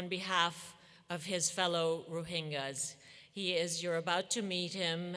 on behalf of his fellow Rohingyas. You're about to meet him.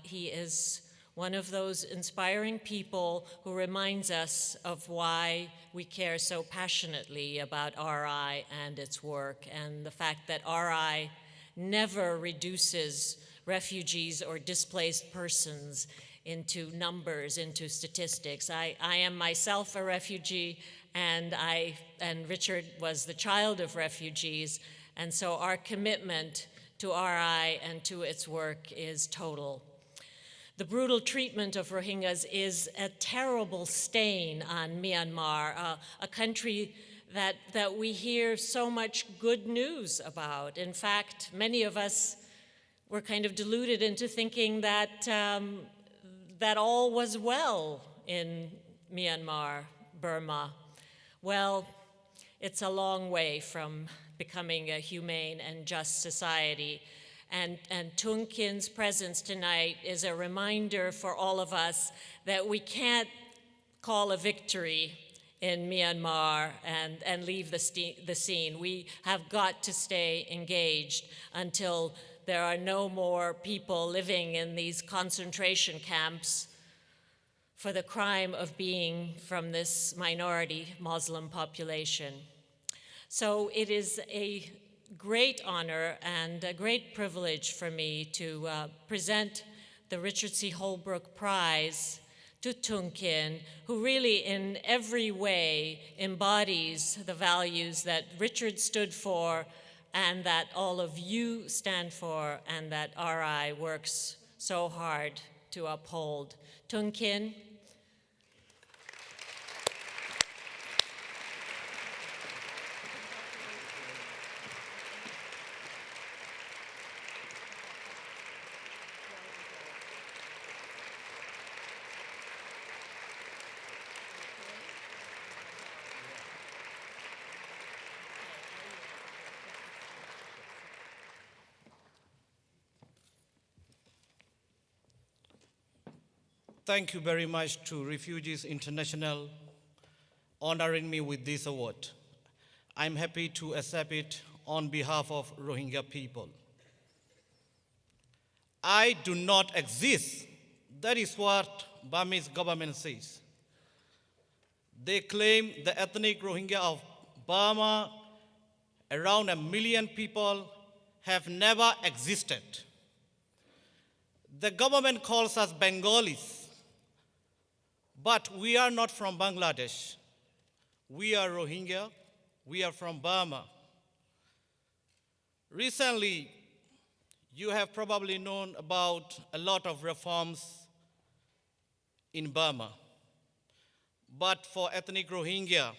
He is one of those inspiring people who reminds us of why we care so passionately about RI and its work, and the fact that RI never reduces refugees or displaced persons into numbers, into statistics. I am myself a refugee, and Richard was the child of refugees, and so our commitment to RI and to its work is total. The brutal treatment of Rohingyas is a terrible stain on Myanmar, a country that we hear so much good news about. In fact, many of us were kind of deluded into thinking that that all was well in Myanmar, Burma. Well, it's a long way from becoming a humane and just society. And Tung Khin's presence tonight is a reminder for all of us that we can't call a victory in Myanmar and leave the scene. We have got to stay engaged until there are no more people living in these concentration camps for the crime of being from this minority Muslim population. So it is a great honor and a great privilege for me to present the Richard C. Holbrooke Prize to Tung Khin, who really in every way embodies the values that Richard stood for and that all of you stand for and that RI works so hard to uphold. Tung Khin. Thank you very much to Refugees International honoring me with this award. I'm happy to accept it on behalf of Rohingya people. I do not exist. That is what Burmese government says. They claim the ethnic Rohingya of Burma, around 1 million people, have never existed. The government calls us Bengalis. But we are not from Bangladesh. We are Rohingya. We are from Burma. Recently, you have probably known about a lot of reforms in Burma. But for ethnic Rohingya,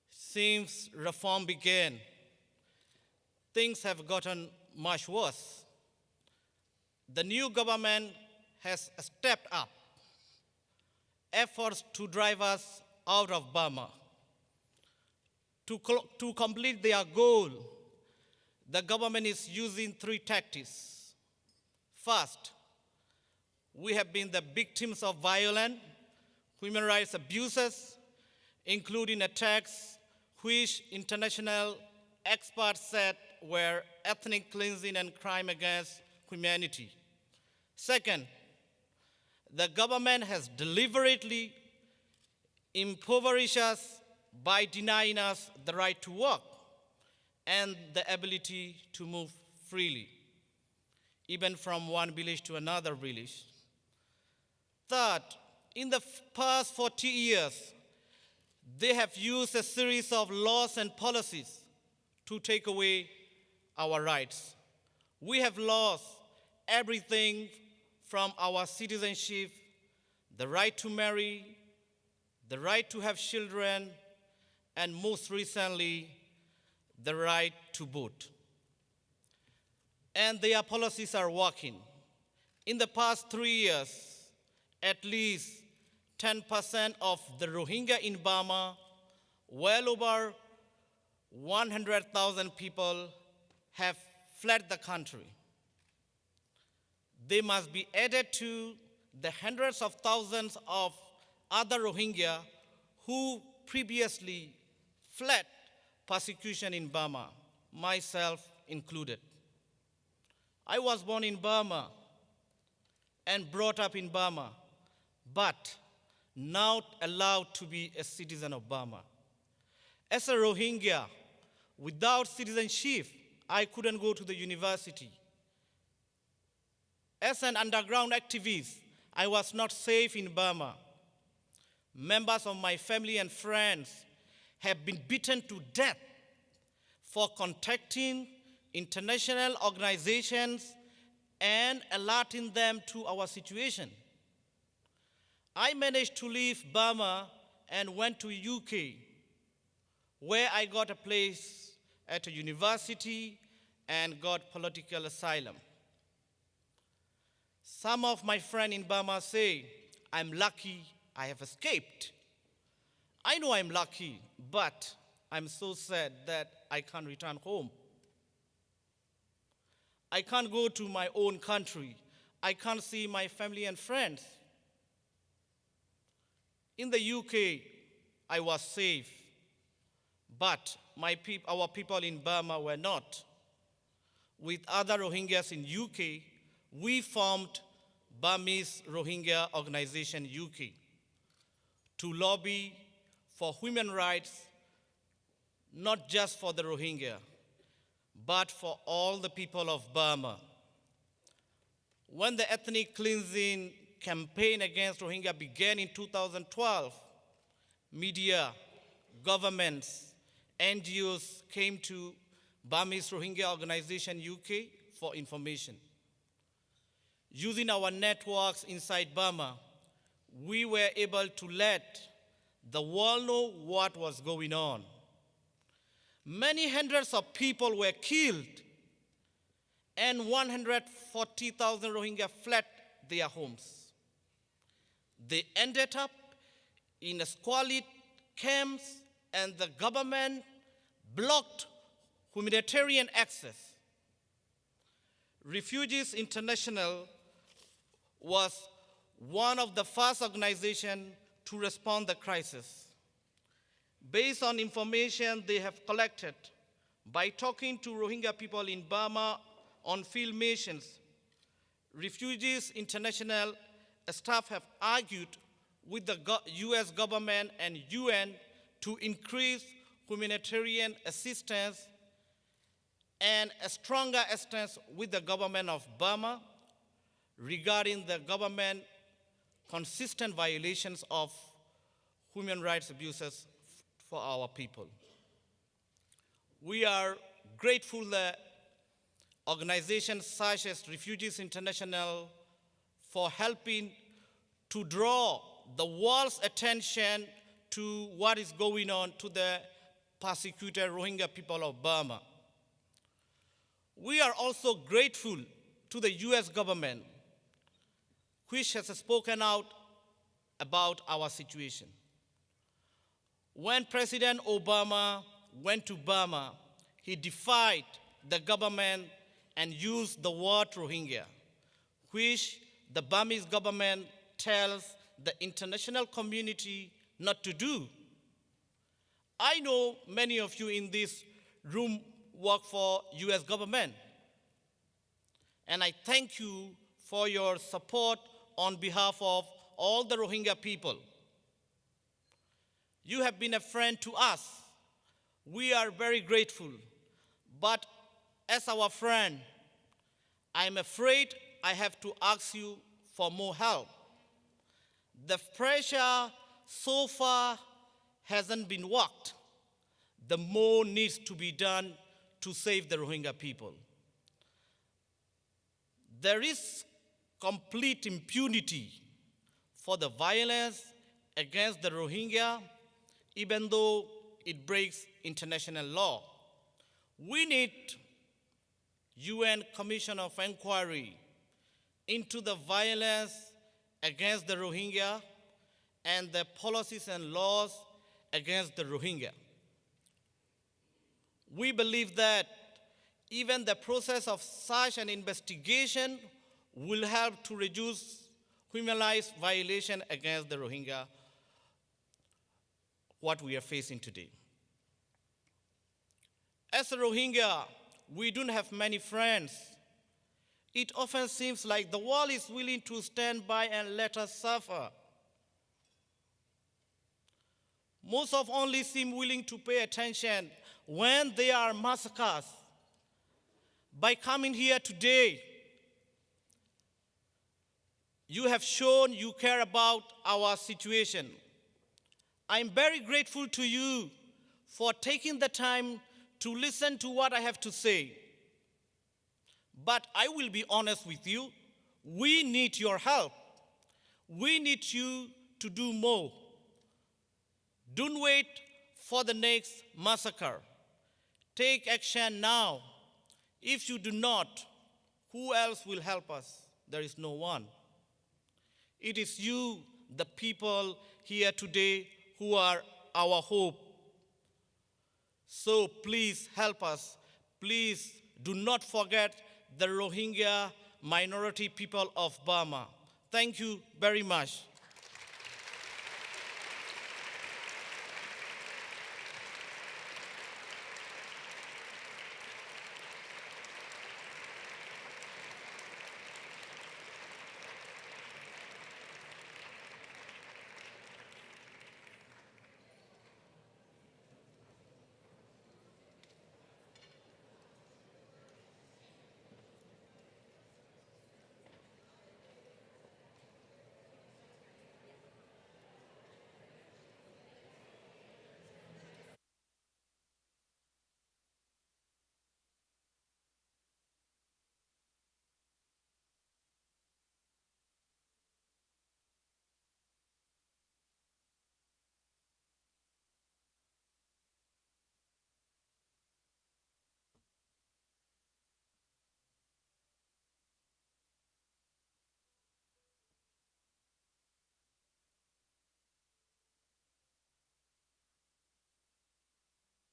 since reform began, things have gotten much worse. The new government has stepped up efforts to drive us out of Burma. To complete their goal, the government is using 3 tactics. First, we have been the victims of violent human rights abuses, including attacks which international experts said were ethnic cleansing and crime against humanity. Second, the government has deliberately impoverished us by denying us the right to work and the ability to move freely, even from one village to another village. Third, in the past 40 years, they have used a series of laws and policies to take away our rights. We have lost everything from our citizenship, the right to marry, the right to have children, and most recently, the right to vote. And their policies are working. In the past 3 years, at least 10% of the Rohingya in Burma, well over 100,000 people, have fled the country. They must be added to the hundreds of thousands of other Rohingya who previously fled persecution in Burma, myself included. I was born in Burma and brought up in Burma, but not allowed to be a citizen of Burma. As a Rohingya, without citizenship, I couldn't go to the university. As an underground activist, I was not safe in Burma. Members of my family and friends have been beaten to death for contacting international organizations and alerting them to our situation. I managed to leave Burma and went to UK, where I got a place at a university and got political asylum. Some of my friends in Burma say, I'm lucky I have escaped. I know I'm lucky, but I'm so sad that I can't return home. I can't go to my own country. I can't see my family and friends. In the UK, I was safe, but our people in Burma were not. With other Rohingyas in UK, we formed Burmese Rohingya Organization UK to lobby for human rights, not just for the Rohingya, but for all the people of Burma. When the ethnic cleansing campaign against Rohingya began in 2012, media, governments, NGOs came to Burmese Rohingya Organization UK for information. Using our networks inside Burma, we were able to let the world know what was going on. Many hundreds of people were killed, and 140,000 Rohingya fled their homes. They ended up in squalid camps, and the government blocked humanitarian access. Refugees International was one of the first organizations to respond to the crisis. Based on information they have collected by talking to Rohingya people in Burma on field missions, Refugees International staff have argued with the US government and UN to increase humanitarian assistance and a stronger assistance with the government of Burma regarding the government consistent violations of human rights abuses for our people. We are grateful that organizations such as Refugees International for helping to draw the world's attention to what is going on to the persecuted Rohingya people of Burma. We are also grateful to the US government, which has spoken out about our situation. When President Obama went to Burma, he defied the government and used the word Rohingya, which the Burmese government tells the international community not to do. I know many of you in this room work for US government, and I thank you for your support on behalf of all the Rohingya people. You have been a friend to us. We are very grateful. But as our friend, I'm afraid I have to ask you for more help. The pressure so far hasn't been worked. The more needs to be done to save the Rohingya people. There is complete impunity for the violence against the Rohingya, even though it breaks international law. We need UN Commission of Inquiry into the violence against the Rohingya and the policies and laws against the Rohingya. We believe that even the process of such an investigation will help to reduce human rights violation against the Rohingya, what we are facing today. As a Rohingya, we don't have many friends. It often seems like the world is willing to stand by and let us suffer. Most of only seem willing to pay attention when there are massacres. By coming here today, you have shown you care about our situation. I'm very grateful to you for taking the time to listen to what I have to say. But I will be honest with you, we need your help. We need you to do more. Don't wait for the next massacre. Take action now. If you do not, who else will help us? There is no one. It is you, the people here today, who are our hope. So please help us. Please do not forget the Rohingya minority people of Burma. Thank you very much.